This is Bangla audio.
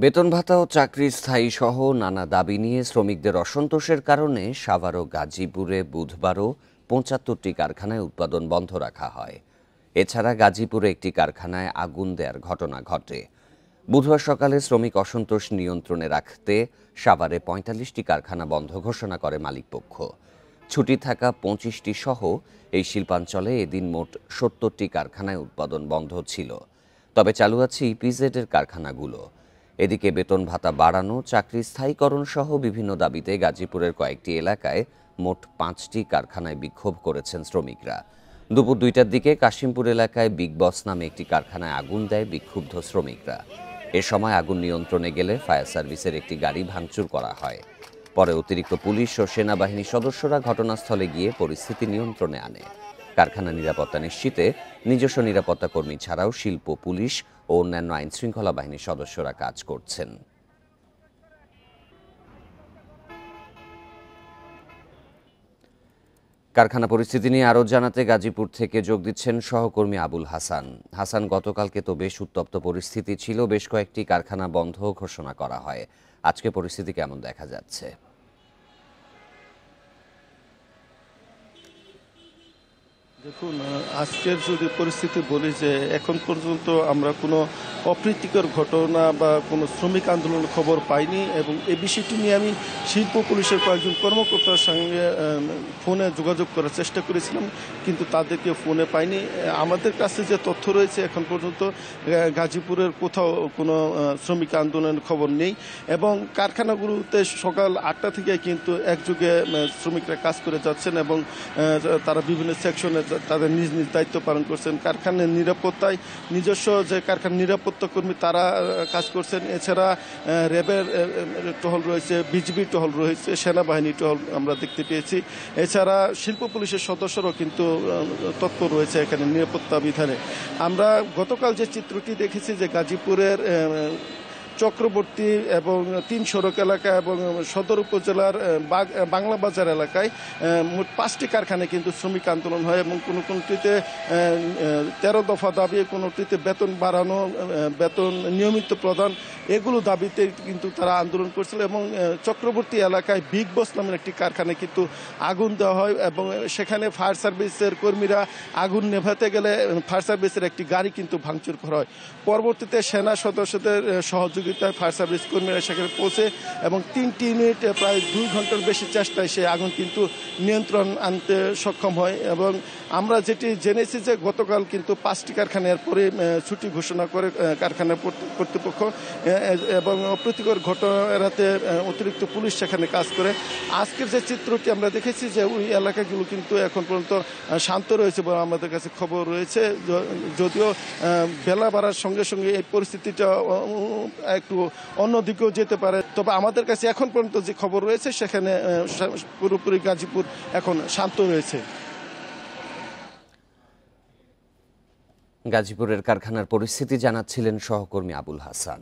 বেতন ভাতা ও চাকরি স্থায়ী সহ নানা দাবি নিয়ে শ্রমিকদের অসন্তোষের কারণে সাভার ও গাজীপুরে বুধবারও ৭৫টি কারখানায় উৎপাদন বন্ধ রাখা হয়। এছাড়া গাজীপুরে একটি কারখানায় আগুন দেওয়ার ঘটনা ঘটে। বুধবার সকালে শ্রমিক অসন্তোষ নিয়ন্ত্রণে রাখতে সাভারে ৪৫টি কারখানা বন্ধ ঘোষণা করে মালিকপক্ষ। ছুটি থাকা ২৫টি সহ এই শিল্পাঞ্চলে এদিন মোট ৭০টি কারখানায় উৎপাদন বন্ধ ছিল। তবে চালু আছে ইপিজেডের কারখানাগুলো। এদিকে বেতন ভাতা বাড়ানো, চাকরি স্থায়ীকরণ সহ বিভিন্ন দাবিতে গাজীপুরের কয়েকটি এলাকায় মোট ৫টি কারখানায় বিক্ষোভ করেছেন শ্রমিকরা। দুপুর ২টার দিকে কাশিমপুর এলাকায় বিগ বস নামে একটি কারখানায় আগুন দেয় বিক্ষুব্ধ শ্রমিকরা। এ সময় আগুন নিয়ন্ত্রণে গেলে ফায়ার সার্ভিসের একটি গাড়ি ভাঙচুর করা হয়। পরে অতিরিক্ত পুলিশ ও সেনাবাহিনীর সদস্যরা ঘটনাস্থলে গিয়ে পরিস্থিতি নিয়ন্ত্রণে আনে। কারখানা নিরাপত্তা নিশ্চিতে নিজস্ব নিরাপত্তা কর্মী ছাড়াও শিল্প পুলিশ ও অন্যান্য আইনশৃঙ্খলা বাহিনীর সদস্যরা কাজ করছেন। কারখানা পরিস্থিতি নিয়ে আরও জানাতে গাজীপুর থেকে যোগ দিচ্ছেন সহকর্মী আবুল হাসান। হাসান, গতকালকে তো বেশ উত্তপ্ত পরিস্থিতি ছিল, বেশ কয়েকটি কারখানা বন্ধ ঘোষণা করা হয়। আজকে পরিস্থিতি কেমন দেখা যাচ্ছে? দেখুন, আজকের যদি পরিস্থিতি বলি যে এখন পর্যন্ত আমরা কোনো অপ্রীতিকর ঘটনা বা কোনো শ্রমিক আন্দোলনের খবর পাইনি, এবং এই বিষয়টি নিয়ে আমি শিল্প পুলিশের কয়েকজন কর্মকর্তার সঙ্গে ফোনে যোগাযোগ করার চেষ্টা করেছিলাম, কিন্তু তাদেরকে ফোনে পাইনি। আমাদের কাছে যে তথ্য রয়েছে এখন পর্যন্ত গাজীপুরের কোথাও কোনো শ্রমিক আন্দোলনের খবর নেই, এবং কারখানাগুলোতে সকাল ৮টা থেকে কিন্তু একযোগে শ্রমিকরা কাজ করে যাচ্ছেন, এবং তারা বিভিন্ন সেকশনে তাদের নিজ নিজ দায়িত্ব পালন করছেন। কারখানার নিরাপত্তায় নিজস্ব যে কারখানার নিরাপত্তা কর্মী তারা কাজ করছেন। এছাড়া র্যাবের টহল রয়েছে, বিজিবি টহল রয়েছে, সেনাবাহিনী টহল আমরা দেখতে পেয়েছি। এছাড়া শিল্প পুলিশের সদস্যরাও কিন্তু তৎপর রয়েছে এখানে নিরাপত্তা বিধানে। আমরা গতকাল যে চিত্রটি দেখেছি যে গাজীপুরের চক্রবর্তী এবং ৩ সড়ক এলাকা এবং সদর উপজেলার বাংলা বাজার এলাকায় মোট 5টি কারখানায় কিন্তু শ্রমিক আন্দোলন হয়, এবং কোনোটিতে 13 দফা দাবি, কোনোটিতে বেতন বাড়ানো, বেতন নিয়মিত প্রদান, এগুলো দাবিতে কিন্তু তারা আন্দোলন করছিল। এবং চক্রবর্তী এলাকায় বিগ বস নামের একটি কারখানায় কিন্তু আগুন দেওয়া হয়, এবং সেখানে ফায়ার সার্ভিসের কর্মীরা আগুন নেভাতে গেলে ফায়ার সার্ভিসের একটি গাড়ি কিন্তু ভাঙচুর করা হয়। পরবর্তীতে সেনা সদস্যদের সহযোগিতায় ফায়ার সার্ভিস কর্মীরা সেখানে পৌঁছে এবং 3 ইউনিট প্রায় 2 ঘন্টার বেশি চেষ্টায় সেই আগুন কিন্তু নিয়ন্ত্রণ আনতে সক্ষম হয়। এবং আমরা যেটি জেনেছি যে গতকাল কিন্তু 5টি কারখানা এরপরে ছুটি ঘোষণা করে কারখানা কর্তৃপক্ষ, এবং অপ্রীতিকর ঘটনা এড়াতে অতিরিক্ত পুলিশ সেখানে কাজ করে। আজকের যে চিত্রটি আমরা দেখেছি যে ওই এলাকাগুলো কিন্তু এখন পর্যন্ত শান্ত রয়েছে বলে আমাদের কাছে খবর রয়েছে, যদিও বেলা বাড়ার সঙ্গে সঙ্গে এই পরিস্থিতিটা একটু অন্যদিকেও যেতে পারে। তবে আমাদের কাছে এখন পর্যন্ত যে খবর রয়েছে সেখানে পুরোপুরি গাজীপুর এখন শান্ত রয়েছে। গাজীপুরের কারখানার পরিস্থিতি জানাচ্ছিলেন সহকর্মী আবুল হাসান।